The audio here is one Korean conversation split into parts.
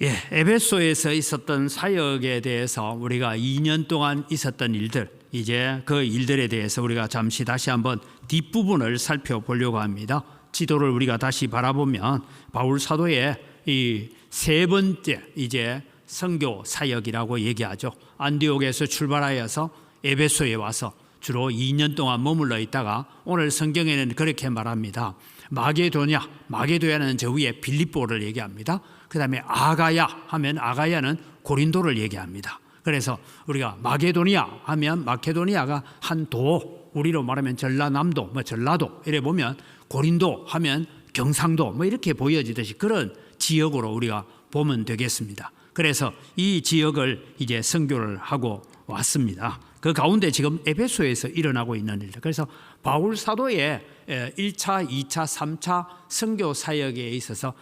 에베소에서 있었던 사역에 대해서 우리가 2년 동안 있었던 일들, 이제 그 일들에 대해서 우리가 잠시 다시 한번 뒷부분을 살펴보려고 합니다. 지도를 우리가 다시 바라보면 바울 사도의 이 세 번째 이제 선교 사역이라고 얘기하죠. 안디옥에서 출발하여서 에베소에 와서 주로 2년 동안 머물러 있다가 오늘 성경에는 그렇게 말합니다. 마게도냐는 저 위에 빌립보를 얘기합니다. 그 다음에 아가야 하면 아가야는 고린도를 얘기합니다. 그래서 우리가 마게도니아 하면 마케도니아가 한 도, 우리로 말하면 전라남도, 전라도 이래 보면 고린도 하면 경상도 이렇게 보여지듯이 그런 지역으로 우리가 보면 되겠습니다. 그래서 이 지역을 이제 선교를 하고 왔습니다. 그 가운데 지금 에베소에서 일어나고 있는 일들. 그래서 바울 사도의 1차, 2차, 3차 선교 사역에 있어서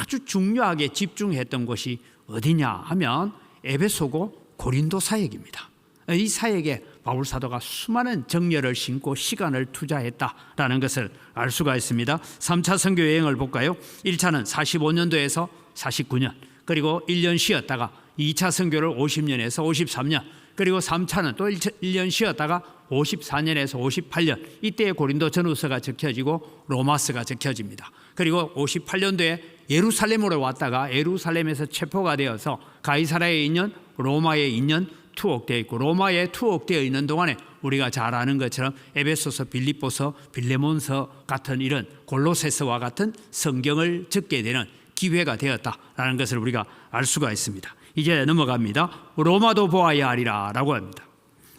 아주 중요하게 집중했던 곳이 어디냐 하면 에베소고 고린도 사역입니다. 이 사역에 바울 사도가 수많은 정열을 심고 시간을 투자했다라는 것을 알 수가 있습니다. 3차 선교 여행을 볼까요? 1차는 45년도에서 49년, 그리고 1년 쉬었다가 2차 선교를 50년에서 53년, 그리고 3차는 또 1년 쉬었다가 54년에서 58년, 이때 고린도 전후서가 적혀지고 로마서가 적혀집니다. 그리고 58년도에 예루살렘으로 왔다가 예루살렘에서 체포가 되어서 가이사랴에 있는 로마에 있는 투옥되어 있고, 로마에 투옥되어 있는 동안에 우리가 잘 아는 것처럼 에베소서, 빌립보서, 빌레몬서 같은 이런 골로새서와 같은 성경을 적게 되는 기회가 되었다라는 것을 우리가 알 수가 있습니다. 이제 넘어갑니다. 로마도 보아야 하리라 라고 합니다.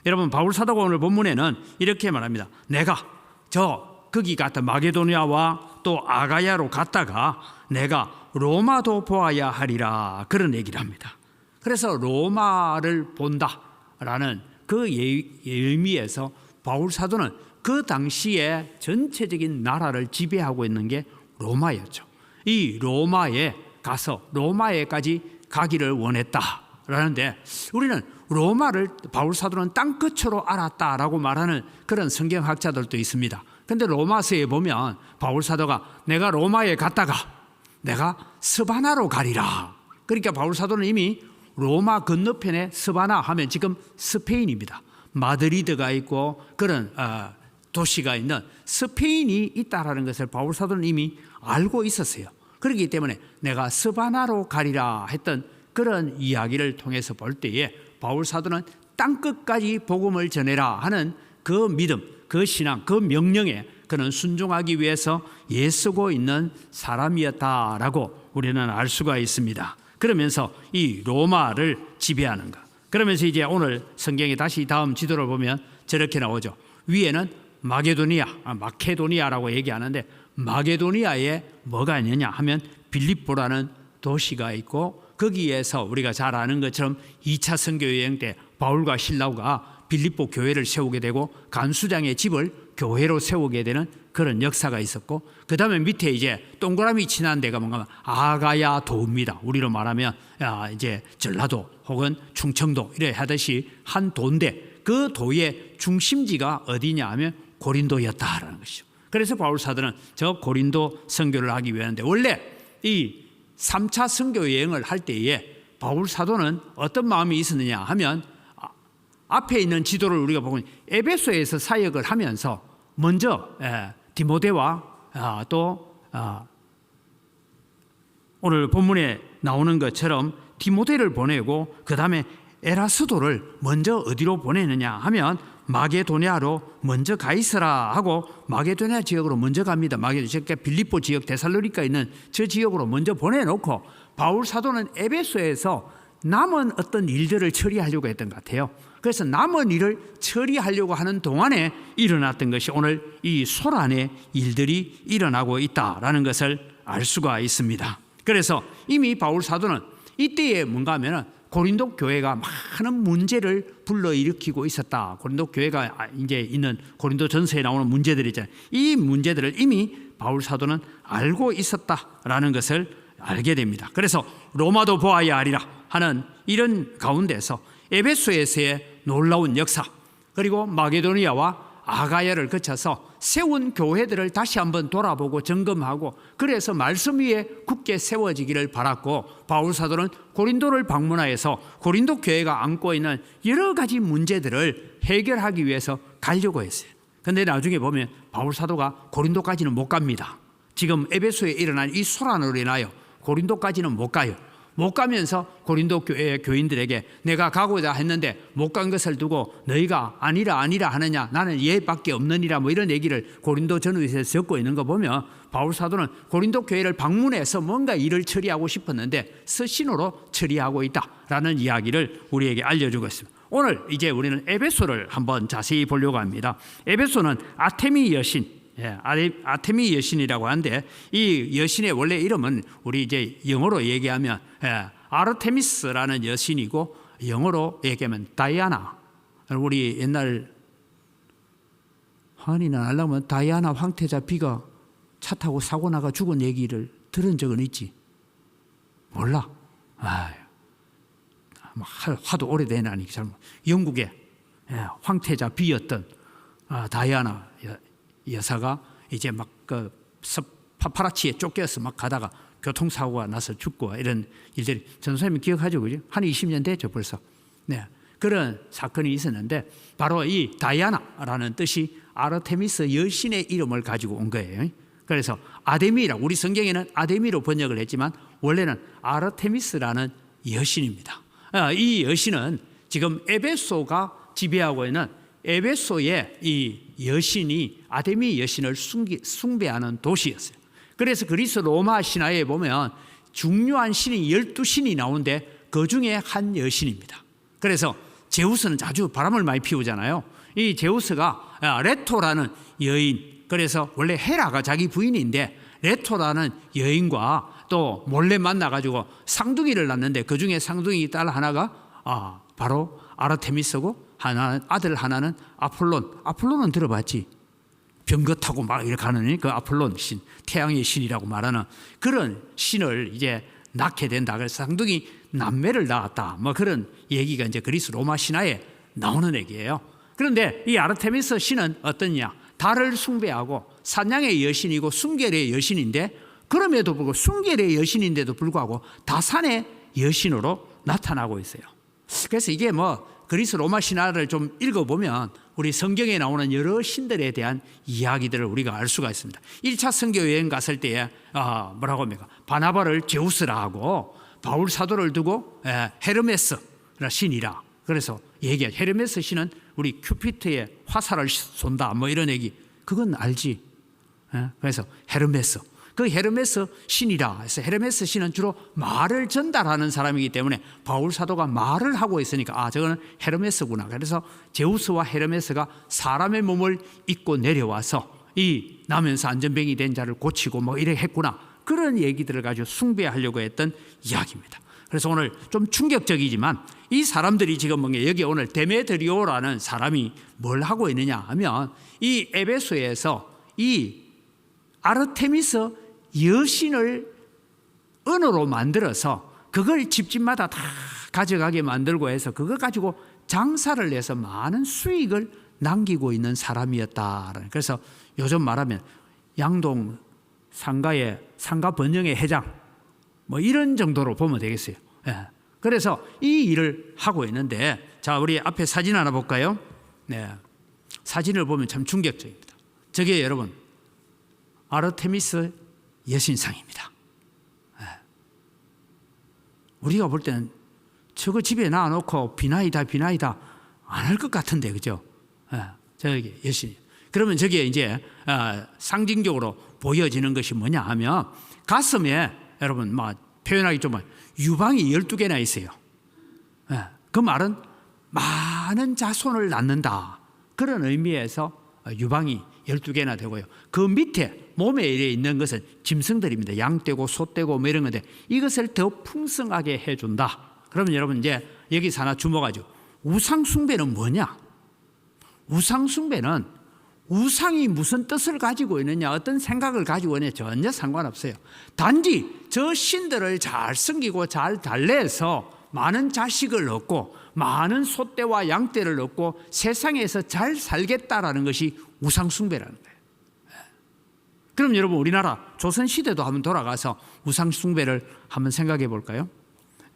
여러분, 바울 사도가 오늘 본문에는 이렇게 말합니다. 내가 거기 갔다 마게도니아와 또 아가야로 갔다가 내가 로마도 보아야 하리라, 그런 얘기를 합니다. 그래서 로마를 본다라는 그 의미에서 바울 사도는 그 당시에 전체적인 나라를 지배하고 있는 게 로마였죠. 이 로마에 가서 로마에까지 가기를 원했다라는데, 우리는 로마를 바울 사도는 땅끝으로 알았다라고 말하는 그런 성경학자들도 있습니다. 그런데 로마서에 보면 바울 사도가 내가 로마에 갔다가 내가 스바나로 가리라. 그러니까 바울 사도는 이미 로마 건너편에 스바나 하면 지금 스페인입니다. 마드리드가 있고 그런 도시가 있는 스페인이 있다라는 것을 바울 사도는 이미 알고 있었어요. 그렇기 때문에 내가 스바나로 가리라 했던 그런 이야기를 통해서 볼 때에 바울 사도는 땅끝까지 복음을 전해라 하는 그 믿음, 그 신앙, 그 명령에 그는 순종하기 위해서 애쓰고 있는 사람이었다라고 우리는 알 수가 있습니다. 그러면서 이 로마를 지배하는 것. 그러면서 이제 오늘 성경에 다시 다음 지도를 보면 저렇게 나오죠. 위에는 마케도니아라고 얘기하는데, 마게도니아에 뭐가 있느냐 하면 빌립보라는 도시가 있고, 거기에서 우리가 잘 아는 것처럼 2차 선교 여행 때 바울과 실라가 빌립보 교회를 세우게 되고 간수장의 집을 교회로 세우게 되는 그런 역사가 있었고, 그 다음에 밑에 이제 동그라미 친한 데가 뭔가 아가야 도입니다. 우리로 말하면 이제 전라도 혹은 충청도 이래 하듯이 한 도인데, 그 도의 중심지가 어디냐 하면 고린도였다라는 것이죠. 그래서 바울 사도는 저 고린도 선교를 하기 위한데, 원래 이 3차 선교 여행을 할 때에 바울 사도는 어떤 마음이 있었느냐 하면, 앞에 있는 지도를 우리가 보면 에베소에서 사역을 하면서 먼저 디모데와 또 오늘 본문에 나오는 것처럼 디모데를 보내고, 그 다음에 에라스도를 먼저 어디로 보내느냐 하면 마게도냐로 먼저 가 있으라 하고 마게도냐 지역으로 먼저 갑니다. 마게도냐, 빌립보 지역, 데살로니가 있는 저 지역으로 먼저 보내놓고, 바울 사도는 에베소에서 남은 어떤 일들을 처리하려고 했던 것 같아요. 그래서 남은 일을 처리하려고 하는 동안에 일어났던 것이 오늘 이 소란의 일들이 일어나고 있다라는 것을 알 수가 있습니다. 그래서 이미 바울 사도는 이때에 뭔가 하면은 고린도 교회가 많은 문제를 불러일으키고 있었다. 고린도 교회가 이제 있는 고린도 전서에 나오는 문제들이 있잖아요. 이 문제들을 이미 바울 사도는 알고 있었다라는 것을 알게 됩니다. 그래서 로마도 보아야 하리라 하는 이런 가운데서 에베소에서의 놀라운 역사, 그리고 마게도니아와 아가야를 거쳐서 세운 교회들을 다시 한번 돌아보고 점검하고 그래서 말씀 위에 굳게 세워지기를 바랐고 바울 사도는 고린도를 방문하여서 고린도 교회가 안고 있는 여러 가지 문제들을 해결하기 위해서 가려고 했어요. 그런데 나중에 보면 바울 사도가 고린도까지는 못 갑니다. 지금 에베소에 일어난 이 소란으로 인하여 고린도까지는 못 가요. 못 가면서 고린도 교회 교인들에게 내가 가고자 했는데 못 간 것을 두고 너희가 아니라 하느냐, 나는 얘밖에 없느니라, 뭐 이런 얘기를 고린도 전후에서 적고 있는 거 보면 바울 사도는 고린도 교회를 방문해서 뭔가 일을 처리하고 싶었는데 서신으로 처리하고 있다라는 이야기를 우리에게 알려주고 있습니다. 오늘 이제 우리는 에베소를 한번 자세히 보려고 합니다. 에베소는 아테미 여신, 아테미 여신이라고 하는데 이 여신의 원래 이름은 우리 이제 영어로 얘기하면 아르테미스라는 여신이고 영어로 얘기하면 다이아나. 우리 옛날 한이나 알려면 다이아나 황태자 비가 차 타고 사고 나가 죽은 얘기를 들은 적은 있지? 몰라. 하도 오래되나니까 잘못. 영국의 황태자 비였던 다이아나 여사가 이제 막 그 파파라치에 쫓겨서 막 가다가 교통사고가 나서 죽고 이런 일들이 전도사님이 기억하죠, 그죠? 한 20년 됐죠 벌써. 네, 그런 사건이 있었는데 바로 이 다이아나라는 뜻이 아르테미스 여신의 이름을 가지고 온 거예요. 그래서 아데미라고 우리 성경에는 아데미로 번역을 했지만 원래는 아르테미스라는 여신입니다. 이 여신은 지금 에베소가 지배하고 있는 에베소의 이 여신이 아데미 여신을 숭배하는 도시였어요. 그래서 그리스 로마 신화에 보면 중요한 신이 12신이 나오는데 그 중에 한 여신입니다. 그래서 제우스는 자주 바람을 많이 피우잖아요. 이 제우스가 레토라는 여인, 그래서 원래 헤라가 자기 부인인데 레토라는 여인과 또 몰래 만나가지고 쌍둥이를 낳는데 그 중에 쌍둥이 딸 하나가 바로 아르테미스고 아들 하나는 아폴론은 들어봤지? 병거 타고 막 이렇게 가는 그 아폴론 신, 태양의 신이라고 말하는 그런 신을 이제 낳게 된다. 그래서 쌍둥이 남매를 낳았다. 뭐 그런 얘기가 이제 그리스 로마 신화에 나오는 얘기예요. 그런데 이 아르테미스 신은 어떠냐? 달을 숭배하고 산양의 여신이고 순결의 여신인데 그럼에도 불구하고 순결의 여신인데도 불구하고 다산의 여신으로 나타나고 있어요. 그래서 이게 뭐 그리스 로마 신화를 좀 읽어보면 우리 성경에 나오는 여러 신들에 대한 이야기들을 우리가 알 수가 있습니다. 1차 선교 여행 갔을 때에 뭐라고 합니까? 바나바를 제우스라 하고 바울 사도를 두고 헤르메스 신이라 그래서 얘기해. 헤르메스 신은 우리 큐피트의 화살을 쏜다 뭐 이런 얘기 그건 알지. 그래서 헤르메스 그 헤르메스 신이라 해서 헤르메스 신은 주로 말을 전달하는 사람이기 때문에 바울 사도가 말을 하고 있으니까 저거는 헤르메스구나. 그래서 제우스와 헤르메스가 사람의 몸을 입고 내려와서 이 나면서 안전병이 된 자를 고치고 뭐 이래 했구나. 그런 얘기들을 가지고 숭배하려고 했던 이야기입니다. 그래서 오늘 좀 충격적이지만 이 사람들이 지금 뭔가 여기 오늘 데메드리오라는 사람이 뭘 하고 있느냐 하면 이 에베소에서 이 아르테미스 여신을 은으로 만들어서 그걸 집집마다 다 가져가게 만들고 해서 그거 가지고 장사를 해서 많은 수익을 남기고 있는 사람이었다. 그래서 요즘 말하면 양동 상가의 상가 번영의 회장 뭐 이런 정도로 보면 되겠어요. 그래서 이 일을 하고 있는데 자 우리 앞에 사진 하나 볼까요? 네, 사진을 보면 참 충격적입니다. 저게 여러분 아르테미스 여신상입니다. 우리가 볼 때는 저거 집에 놔놓고 비나이다 안 할 것 같은데 그죠? 저기 여신. 그러면 저게 이제 상징적으로 보여지는 것이 뭐냐 하면 가슴에 여러분 표현하기 좀 유방이 12개나 있어요. 그 말은 많은 자손을 낳는다. 그런 의미에서 유방이 12개나 되고요. 그 밑에 몸에 있는 것은 짐승들입니다. 양떼고 소떼고 뭐 이런 건데 이것을 더 풍성하게 해준다. 그러면 여러분 이제 여기서 하나 주목하죠. 우상숭배는 뭐냐? 우상숭배는 우상이 무슨 뜻을 가지고 있느냐 어떤 생각을 가지고 있느냐 전혀 상관없어요. 단지 저 신들을 잘 섬기고 잘 달래서 많은 자식을 얻고 많은 소떼와 양떼를 얻고 세상에서 잘 살겠다라는 것이 우상숭배라는 거예요. 그럼 여러분 우리나라 조선시대도 한번 돌아가서 우상 숭배를 한번 생각해 볼까요?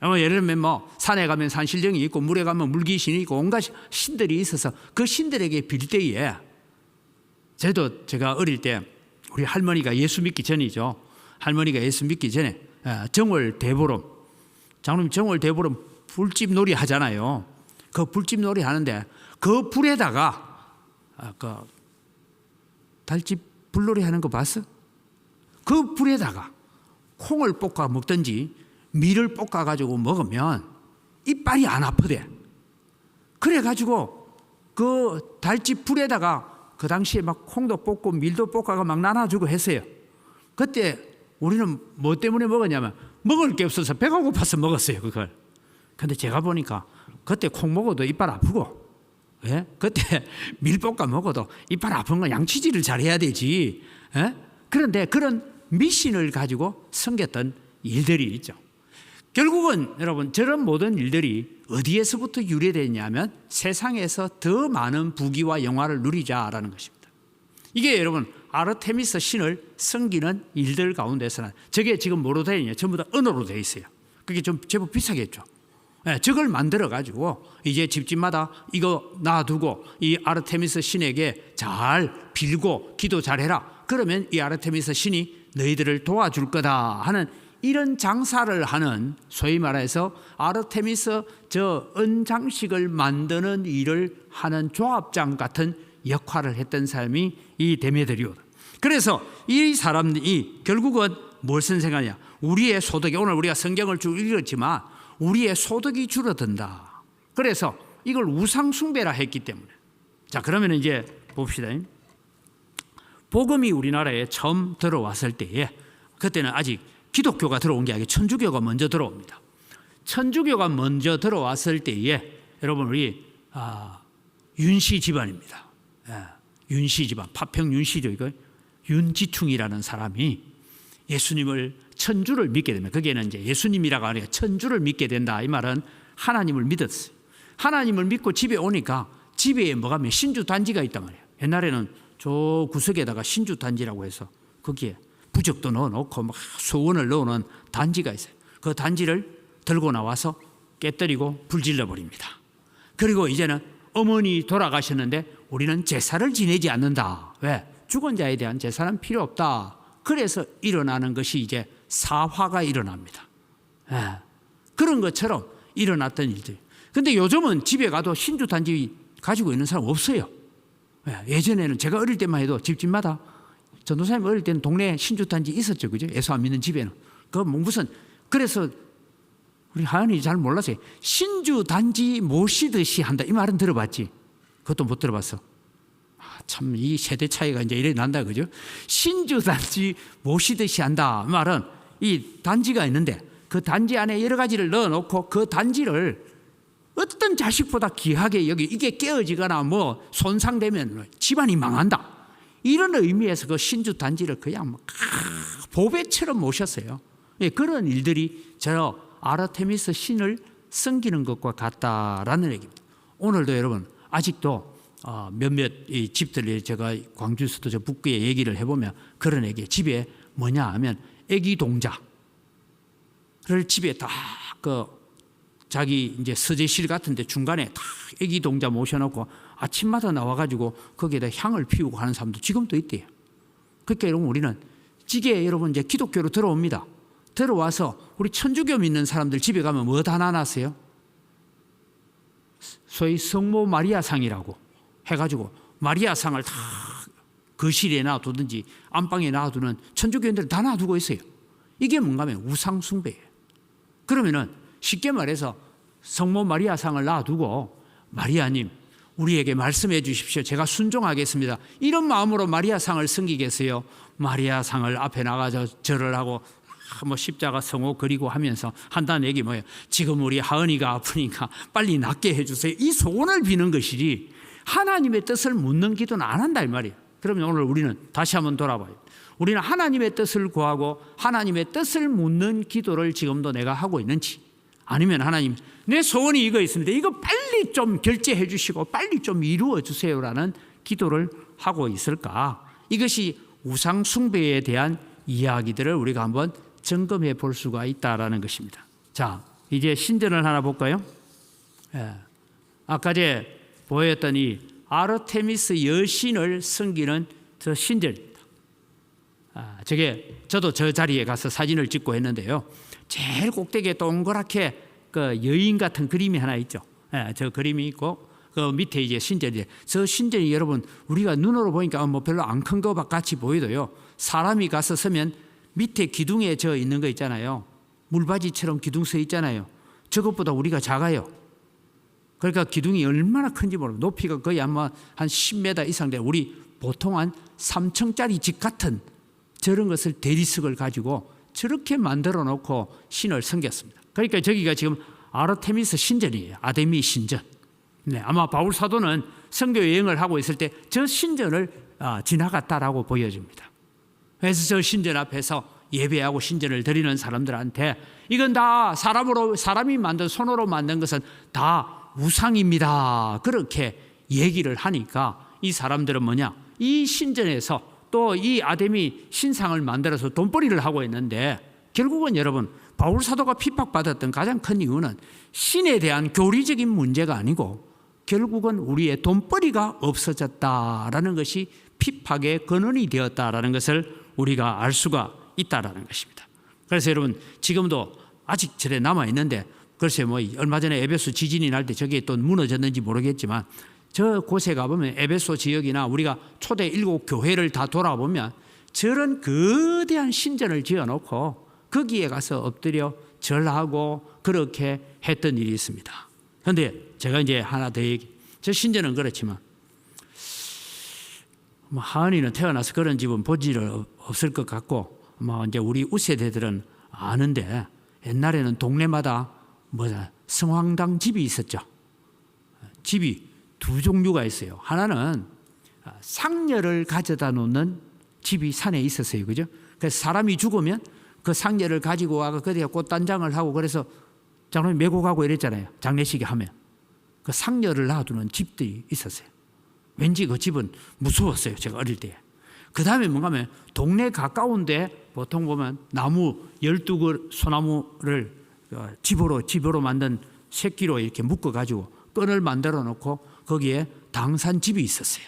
예를 들면 산에 가면 산신령이 있고 물에 가면 물귀신이 있고 온갖 신들이 있어서 그 신들에게 빌 때에 제가 어릴 때 우리 할머니가 예수 믿기 전이죠. 할머니가 예수 믿기 전에 정월 대보름, 장로님 정월 대보름 불집 놀이 하잖아요. 그 불집 놀이 하는데 그 불에다가 그 달집 불놀이 하는 거 봤어? 그 불에다가 콩을 볶아 먹든지 밀을 볶아 가지고 먹으면 이빨이 안 아프대. 그래 가지고 그 달집 불에다가 그 당시에 막 콩도 볶고 밀도 볶아가 막 나눠주고 했어요. 그때 우리는 뭐 때문에 먹었냐면 먹을 게 없어서 배가 고파서 먹었어요, 그걸. 근데 제가 보니까 그때 콩 먹어도 이빨 아프고, 예? 그때 밀 볶아 먹어도 이빨 아픈 건 양치질을 잘해야 되지. 예? 그런데 그런 미신을 가지고 섬겼던 일들이 있죠. 결국은 여러분 저런 모든 일들이 어디에서부터 유래됐냐면 세상에서 더 많은 부귀와 영화를 누리자라는 것입니다. 이게 여러분 아르테미스 신을 섬기는 일들 가운데서는 저게 지금 뭐로 되어 있냐? 전부 다 은으로 되어 있어요. 그게 좀 제법 비싸겠죠. 네, 저걸 만들어 가지고 이제 집집마다 이거 놔두고 이 아르테미스 신에게 잘 빌고 기도 잘해라. 그러면 이 아르테미스 신이 너희들을 도와줄 거다 하는 이런 장사를 하는, 소위 말해서 아르테미스 저 은장식을 만드는 일을 하는 조합장 같은 역할을 했던 사람이 이 데메드리오다. 그래서 이 사람이 결국은 무엇을 생각하냐? 우리의 소득이, 오늘 우리가 성경을 쭉 읽었지만 우리의 소득이 줄어든다. 그래서 이걸 우상숭배라 했기 때문에. 자, 그러면 이제 봅시다. 복음이 우리나라에 처음 들어왔을 때에 그때는 아직 기독교가 들어온 게 아니고 천주교가 먼저 들어옵니다. 천주교가 먼저 들어왔을 때에 여러분 우리 윤씨 집안입니다. 윤씨 집안, 파평 윤씨죠. 이거 윤지충이라는 사람이 예수님을, 천주를 믿게 되면, 거기에는 이제 예수님이라고 하니까 천주를 믿게 된다. 이 말은 하나님을 믿었어요. 하나님을 믿고 집에 오니까 집에 뭐가 면 신주 단지가 있단 말이에요. 옛날에는 저 구석에다가 신주 단지라고 해서 거기에 부적도 넣어놓고 막 소원을 넣어놓은 단지가 있어요. 그 단지를 들고 나와서 깨뜨리고 불질러 버립니다. 그리고 이제는 어머니 돌아가셨는데 우리는 제사를 지내지 않는다. 왜? 죽은 자에 대한 제사는 필요 없다. 그래서 일어나는 것이 이제 사화가 일어납니다. 그런 것처럼 일어났던 일들. 근데 요즘은 집에 가도 신주 단지 가지고 있는 사람 없어요. 예전에는 제가 어릴 때만 해도 집집마다, 전도사님 어릴 때는 동네에 신주단지 있었죠. 그죠? 예수 안 믿는 집에는. 그래서 우리 하연이 잘 몰랐어요. 신주단지 모시듯이 한다. 이 말은 들어봤지? 그것도 못 들어봤어. 참, 이 세대 차이가 이제 이래 난다. 그죠? 신주단지 모시듯이 한다. 이 말은 이 단지가 있는데 그 단지 안에 여러 가지를 넣어놓고 그 단지를 어떤 자식보다 귀하게 여기, 이게 깨어지거나 뭐 손상되면 집안이 망한다. 이런 의미에서 그 신주 단지를 그냥 보배처럼 모셨어요. 그런 일들이 저 아르테미스 신을 섬기는 것과 같다라는 얘기입니다. 오늘도 여러분 아직도 몇몇 집들, 제가 광주에서도 저 북구에 얘기를 해보면 그런 얘기, 집에 뭐냐 하면 애기 동자를 집에 다 자기 이제 서재실 같은데 중간에 다 애기 동자 모셔놓고 아침마다 나와가지고 거기에다 향을 피우고 하는 사람도 지금도 있대요. 그러니까 여러분 우리는 지게 여러분 이제 기독교로 들어옵니다. 들어와서 우리 천주교 믿는 사람들 집에 가면 뭐 다 나눴어요? 소위 성모 마리아상이라고 해가지고 마리아상을 다 거실에 놔두든지 안방에 놔두는 천주교인들은 다 놔두고 있어요. 이게 뭔가 하면 우상숭배예요. 그러면은 쉽게 말해서 성모 마리아상을 놔두고 마리아님 우리에게 말씀해 주십시오. 제가 순종하겠습니다. 이런 마음으로 마리아상을 섬기겠어요? 마리아상을 앞에 나가서 절을 하고 뭐 십자가 성호 그리고 하면서 한다는 얘기 뭐예요? 지금 우리 하은이가 아프니까 빨리 낫게 해주세요. 이 소원을 비는 것이지 하나님의 뜻을 묻는 기도는 안 한다 이 말이에요. 그러면 오늘 우리는 다시 한번 돌아봐요. 우리는 하나님의 뜻을 구하고 하나님의 뜻을 묻는 기도를 지금도 내가 하고 있는지, 아니면 하나님 내 소원이 이거 있습니다. 이거 빨리 좀 결제해 주시고 빨리 좀 이루어 주세요라는 기도를 하고 있을까? 이것이 우상 숭배에 대한 이야기들을 우리가 한번 점검해 볼 수가 있다라는 것입니다. 자, 이제 신전을 하나 볼까요? 아까 전에 보였던 이 아르테미스 여신을 섬기는 저 신전입니다. 저도 저 자리에 가서 사진을 찍고 했는데요. 제일 꼭대기에 동그랗게 그 여인 같은 그림이 하나 있죠. 저 그림이 있고 그 밑에 이제 신전이. 저 신전이 여러분 우리가 눈으로 보니까 뭐 별로 안 큰 것 같이 보여도요. 사람이 가서 서면 밑에 기둥에 저 있는 거 있잖아요. 물바지처럼 기둥 서 있잖아요. 저것보다 우리가 작아요. 그러니까 기둥이 얼마나 큰지 모르고 높이가 거의 아마 한 10m 이상 돼. 우리 보통 한 3층짜리 집 같은 저런 것을 대리석을 가지고 저렇게 만들어 놓고 신을 섬겼습니다. 그러니까 저기가 지금 아르테미스 신전이에요. 아데미 신전. 네, 아마 바울 사도는 선교 여행을 하고 있을 때 저 신전을 지나갔다라고 보여집니다. 그래서 저 신전 앞에서 예배하고 신전을 드리는 사람들한테 이건 다 사람이 만든 손으로 만든 것은 다 우상입니다. 그렇게 얘기를 하니까 이 사람들은 뭐냐? 이 신전에서 또 이 아데미 신상을 만들어서 돈벌이를 하고 있는데 결국은 여러분 바울 사도가 핍박받았던 가장 큰 이유는 신에 대한 교리적인 문제가 아니고 결국은 우리의 돈벌이가 없어졌다라는 것이 핍박의 근원이 되었다라는 것을 우리가 알 수가 있다라는 것입니다. 그래서 여러분 지금도 아직 절에 남아 있는데 글쎄 뭐 얼마 전에 에베소 지진이 날 때 저게 또 무너졌는지 모르겠지만 저 곳에 가보면 에베소 지역이나 우리가 초대 7교회를 다 돌아보면 저런 거대한 신전을 지어놓고 거기에 가서 엎드려 절하고 그렇게 했던 일이 있습니다. 그런데 제가 이제 하나 더 저 신전은 그렇지만 하은이는 태어나서 그런 집은 본 일은 없을 것 같고 이제 우리 우세대들은 아는데 옛날에는 동네마다 성황당 집이 있었죠. 집이 두 종류가 있어요. 하나는 상녀를 가져다 놓는 집이 산에 있었어요. 그죠? 그래서 사람이 죽으면 그 상녀를 가지고 와서 그대가 꽃단장을 하고 그래서 장로님 메고 가고 이랬잖아요. 장례식에 하면. 그 상녀를 놔두는 집들이 있었어요. 왠지 그 집은 무서웠어요. 제가 어릴 때. 그 다음에 뭔가 하면 동네 가까운데 보통 보면 나무 12그 소나무를 집으로 만든 새끼로 이렇게 묶어가지고 끈을 만들어 놓고 거기에 당산집이 있었어요.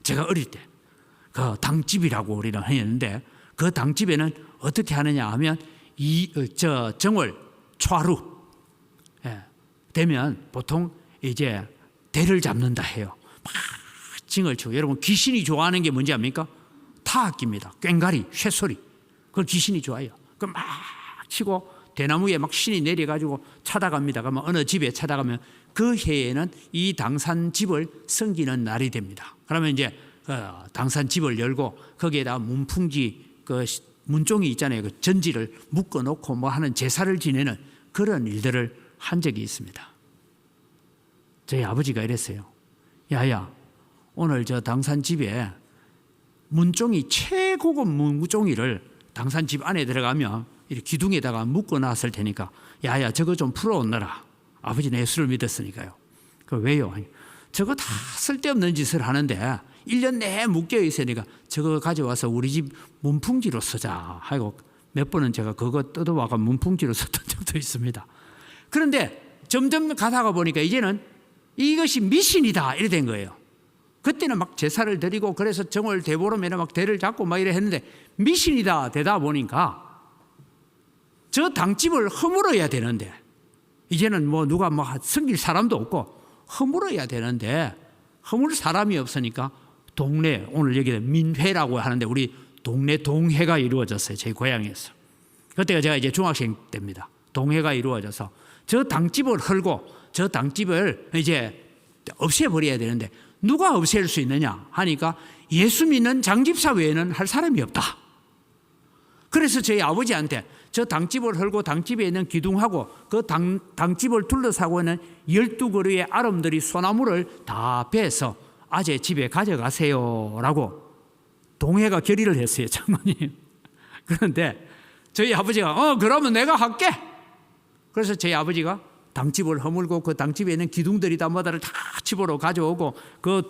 제가 어릴 때. 그 당집이라고 우리는 했는데 그 당집에는 어떻게 하느냐 하면 정월 초하루 되면 보통 이제 대를 잡는다 해요. 막 징을 치고 여러분 귀신이 좋아하는 게 뭔지 압니까? 타악기입니다. 꽹과리, 쇠소리. 그걸 귀신이 좋아해요. 그 막 치고 대나무에 막 신이 내려가지고 찾아갑니다. 그러면 어느 집에 찾아가면 그 해에는 이 당산집을 섬기는 날이 됩니다. 그러면 이제 당산집을 열고 거기에다 문풍지 그 문종이 있잖아요. 그 전지를 묶어놓고 뭐 하는 제사를 지내는 그런 일들을 한 적이 있습니다. 저희 아버지가 이랬어요. 야야, 오늘 저 당산집에 문종이 최고급 문종이를 당산집 안에 들어가면 이렇게 기둥에다가 묶어놨을 테니까 야야 저거 좀 풀어오너라. 아버지는 예수를 믿었으니까요. 그 왜요? 저거 다 쓸데없는 짓을 하는데 1년 내내 묶여 있으니까 저거 가져와서 우리 집 문풍지로 쓰자 하고 몇 번은 제가 그거 뜯어와가 문풍지로 썼던 적도 있습니다. 그런데 점점 가다가 보니까 이제는 이것이 미신이다 이래 된 거예요. 그때는 막 제사를 드리고 그래서 정월 대보름에는 막 대를 잡고 막 이래 했는데 미신이다 되다 보니까 저 당집을 허물어야 되는데 이제는 뭐 누가 뭐 섬길 사람도 없고 허물어야 되는데 허물 사람이 없으니까 동네 오늘 여기 민회라고 하는데 우리 동네 동회가 이루어졌어요. 제 고향에서. 그때가 제가 이제 중학생 때입니다. 동회가 이루어져서 저 당집을 헐고 저 당집을 이제 없애버려야 되는데 누가 없앨 수 있느냐 하니까 예수 믿는 장집사 외에는 할 사람이 없다. 그래서 저희 아버지한테 저 당집을 헐고 당집에 있는 기둥하고 그 당집을 둘러싸고 있는 12그루의 아름드리 소나무를 다 베서 아재 집에 가져가세요 라고 동해가 결의를 했어요. 장로님. 그런데 저희 아버지가 그러면 내가 할게. 그래서 저희 아버지가 당집을 허물고 그 당집에 있는 기둥들이 다 뭐다를 다 집으로 가져오고 그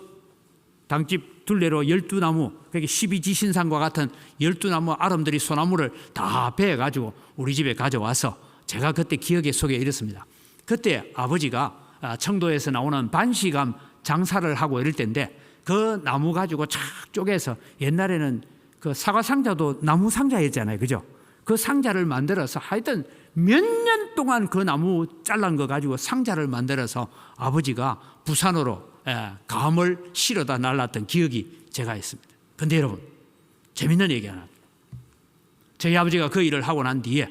당집 둘레로 12나무, 그게 12지신상과 같은 12나무 아름드리 소나무를 다 베어가지고 우리 집에 가져와서 제가 그때 기억의 속에 이렇습니다. 그때 아버지가 청도에서 나오는 반시감 장사를 하고 이럴 때인데 그 나무 가지고 착 쪼개서 옛날에는 그 사과 상자도 나무 상자였잖아요. 그죠? 그 상자를 만들어서 하여튼 몇 년 동안 그 나무 잘란 거 가지고 상자를 만들어서 아버지가 부산으로 감을 실어다 날랐던 기억이 제가 있습니다. 근데 여러분, 재밌는 얘기 하나. 저희 아버지가 그 일을 하고 난 뒤에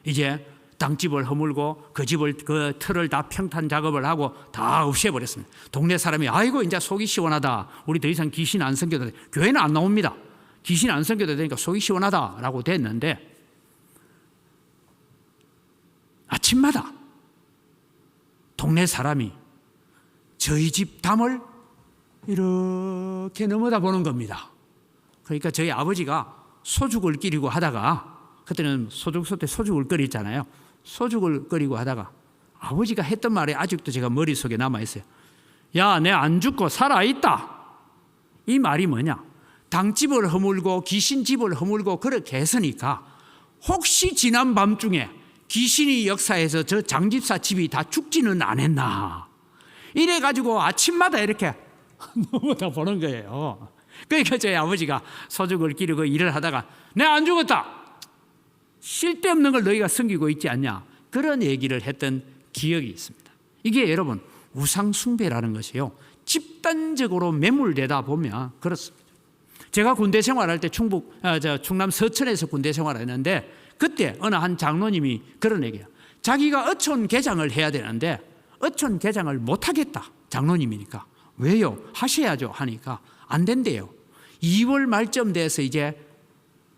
이제 당집을 허물고 그 집을, 그 틀을 다 평탄 작업을 하고 다 없애버렸습니다. 동네 사람이 아이고 이제 속이 시원하다. 우리 더 이상 귀신 안 섬겨도 돼. 교회는 안 나옵니다. 귀신 안 섬겨도 되니까 속이 시원하다라고 됐는데 아침마다 동네 사람이 저희 집 담을 이렇게 넘어다 보는 겁니다. 그러니까 저희 아버지가 소죽을 끓이고 하다가 그때는 소죽소 때 소죽을 끓였잖아요. 소죽을 끓이고 하다가 아버지가 했던 말이 아직도 제가 머릿속에 남아있어요. 야, 내 안 죽고 살아있다. 이 말이 뭐냐? 당집을 허물고 귀신집을 허물고 그렇게 했으니까 혹시 지난 밤중에 귀신이 역사해서 저 장집사 집이 다 죽지는 않았나. 이래가지고 아침마다 이렇게 넘어다 보는 거예요. 그러니까 저희 아버지가 소죽을 기르고 일을 하다가 내가 안 죽었다. 쓸데없는 걸 너희가 숨기고 있지 않냐. 그런 얘기를 했던 기억이 있습니다. 이게 여러분 우상숭배라는 것이요. 집단적으로 매몰되다 보면 그렇습니다. 제가 군대 생활할 때 충남 서천에서 군대 생활했는데 그때 어느 한 장로님이 그런 얘기예요. 자기가 어촌 개장을 해야 되는데 어촌 개장을 못하겠다. 장로님이니까. 왜요? 하셔야죠 하니까 안 된대요. 2월 말쯤 돼서 이제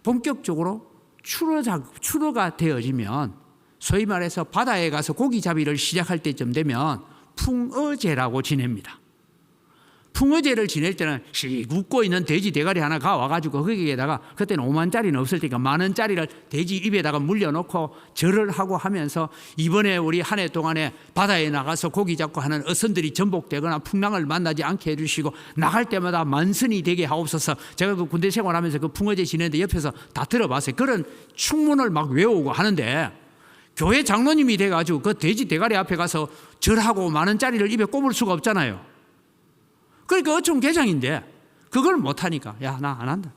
본격적으로 추로가 되어지면 소위 말해서 바다에 가서 고기잡이를 시작할 때쯤 되면 풍어제라고 지냅니다. 풍어제를 지낼 때는 씩 웃고 있는 돼지 대가리 하나 가와가지고 거기에다가 그때는 5만짜리는 없을 테니까 10,000원짜리를 돼지 입에다가 물려놓고 절을 하고 하면서 이번에 우리 한 해 동안에 바다에 나가서 고기 잡고 하는 어선들이 전복되거나 풍랑을 만나지 않게 해주시고 나갈 때마다 만선이 되게 하옵소서. 제가 그 군대 생활하면서 그 풍어제 지내는데 옆에서 다 들어봤어요. 그런 충문을 막 외우고 하는데 교회 장로님이 돼가지고 그 돼지 대가리 앞에 가서 절하고 10,000원짜리를 입에 꼽을 수가 없잖아요. 그러니까 어촌 개장인데 그걸 못하니까 야, 나 안 한다.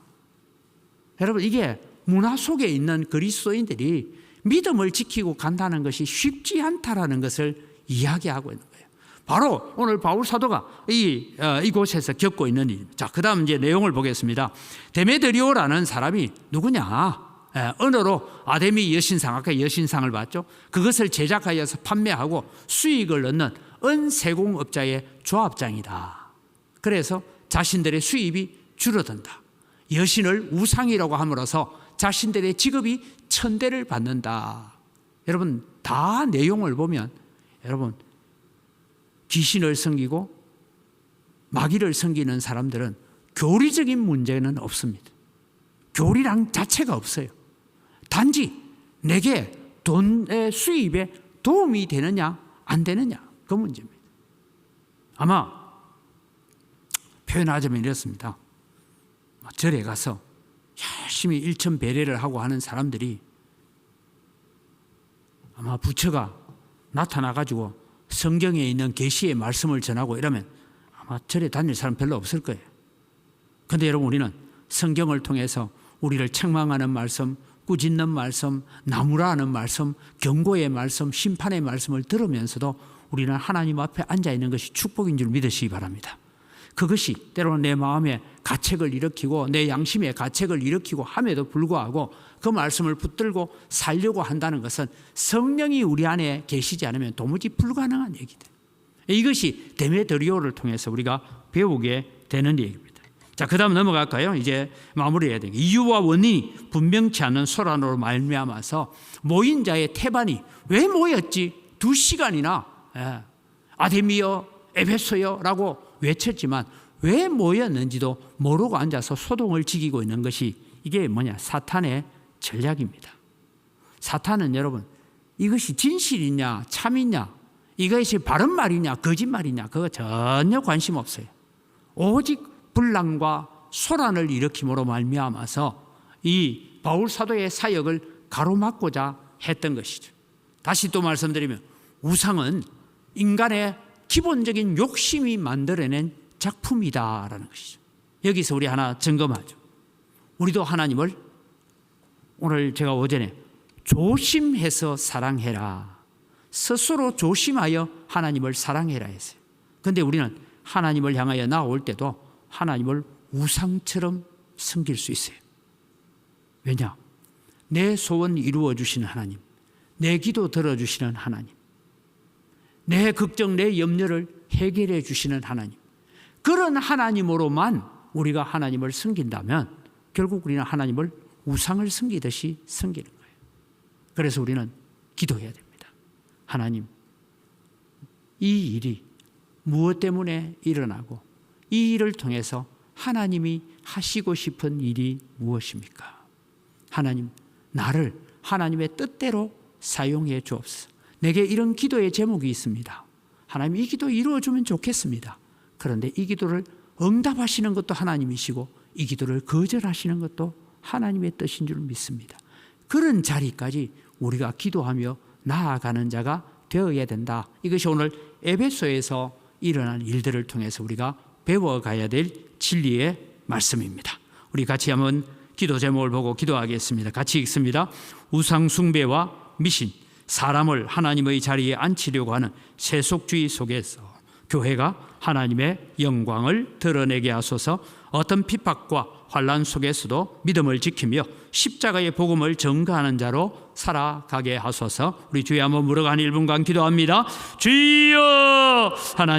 여러분, 이게 문화 속에 있는 그리스도인들이 믿음을 지키고 간다는 것이 쉽지 않다라는 것을 이야기하고 있는 거예요. 바로 오늘 바울 사도가 이곳에서 겪고 있는 일입니다. 자, 그 다음 이제 내용을 보겠습니다. 데메드리오라는 사람이 누구냐? 언어로 아데미 여신상, 아까 여신상을 봤죠? 그것을 제작하여서 판매하고 수익을 얻는 은세공업자의 조합장이다. 그래서 자신들의 수입이 줄어든다. 여신을 우상이라고 함으로써 자신들의 직업이 천대를 받는다. 여러분, 다 내용을 보면 여러분 귀신을 섬기고 마귀를 섬기는 사람들은 교리적인 문제는 없습니다. 교리랑 자체가 없어요. 단지 내게 돈의 수입에 도움이 되느냐 안 되느냐 그 문제입니다. 아마 표현하자면 이렇습니다. 절에 가서 열심히 일천배례를 하고 하는 사람들이 아마 부처가 나타나가지고 성경에 있는 계시의 말씀을 전하고 이러면 아마 절에 다닐 사람 별로 없을 거예요. 그런데 여러분, 우리는 성경을 통해서 우리를 책망하는 말씀, 꾸짖는 말씀, 나무라는 말씀, 경고의 말씀, 심판의 말씀을 들으면서도 우리는 하나님 앞에 앉아있는 것이 축복인 줄 믿으시기 바랍니다. 그것이 때로는 내 마음에 가책을 일으키고 내 양심에 가책을 일으키고 함에도 불구하고 그 말씀을 붙들고 살려고 한다는 것은 성령이 우리 안에 계시지 않으면 도무지 불가능한 얘기다. 이것이 데메드리오를 통해서 우리가 배우게 되는 얘기입니다. 자, 그 다음 넘어갈까요? 이제 마무리해야 되겠습니다. 이유와 원인이 분명치 않은 소란으로 말미암아서 모인 자의 태반이 왜 모였지? 2시간이나 아데미여 에베소여라고 외쳤지만 왜 모였는지도 모르고 앉아서 소동을 지키고 있는 것이 이게 뭐냐? 사탄의 전략입니다. 사탄은 여러분, 이것이 진실이냐 참이냐, 이것이 바른 말이냐 거짓말이냐 그거 전혀 관심 없어요. 오직 분란과 소란을 일으킴으로 말미암아서 이 바울 사도의 사역을 가로막고자 했던 것이죠. 다시 또 말씀드리면 우상은 인간의 기본적인 욕심이 만들어낸 작품이다라는 것이죠. 여기서 우리 하나 점검하죠. 우리도 하나님을 오늘 제가 오전에 조심해서 사랑해라, 스스로 조심하여 하나님을 사랑해라 했어요. 그런데 우리는 하나님을 향하여 나올 때도 하나님을 우상처럼 섬길 수 있어요. 왜냐? 내 소원 이루어 주시는 하나님, 내 기도 들어주시는 하나님, 내 걱정, 내 염려를 해결해 주시는 하나님, 그런 하나님으로만 우리가 하나님을 섬긴다면 결국 우리는 하나님을 우상을 섬기듯이 섬기는 거예요. 그래서 우리는 기도해야 됩니다. 하나님, 이 일이 무엇 때문에 일어나고 이 일을 통해서 하나님이 하시고 싶은 일이 무엇입니까? 하나님, 나를 하나님의 뜻대로 사용해 주옵소서. 내게 이런 기도의 제목이 있습니다. 하나님, 이 기도 이루어주면 좋겠습니다. 그런데 이 기도를 응답하시는 것도 하나님이시고 이 기도를 거절하시는 것도 하나님의 뜻인 줄 믿습니다. 그런 자리까지 우리가 기도하며 나아가는 자가 되어야 된다. 이것이 오늘 에베소에서 일어난 일들을 통해서 우리가 배워가야 될 진리의 말씀입니다. 우리 같이 한번 기도 제목을 보고 기도하겠습니다. 같이 읽습니다. 우상 숭배와 미신, 사람을 하나님의 자리에 앉히려고 하는 세속주의 속에서 교회가 하나님의 영광을 드러내게 하소서. 어떤 핍박과 환난 속에서도 믿음을 지키며 십자가의 복음을 전가하는 자로 살아가게 하소서. 우리 주여 한번 물어가 한 1분간 기도합니다. 주여, 하나님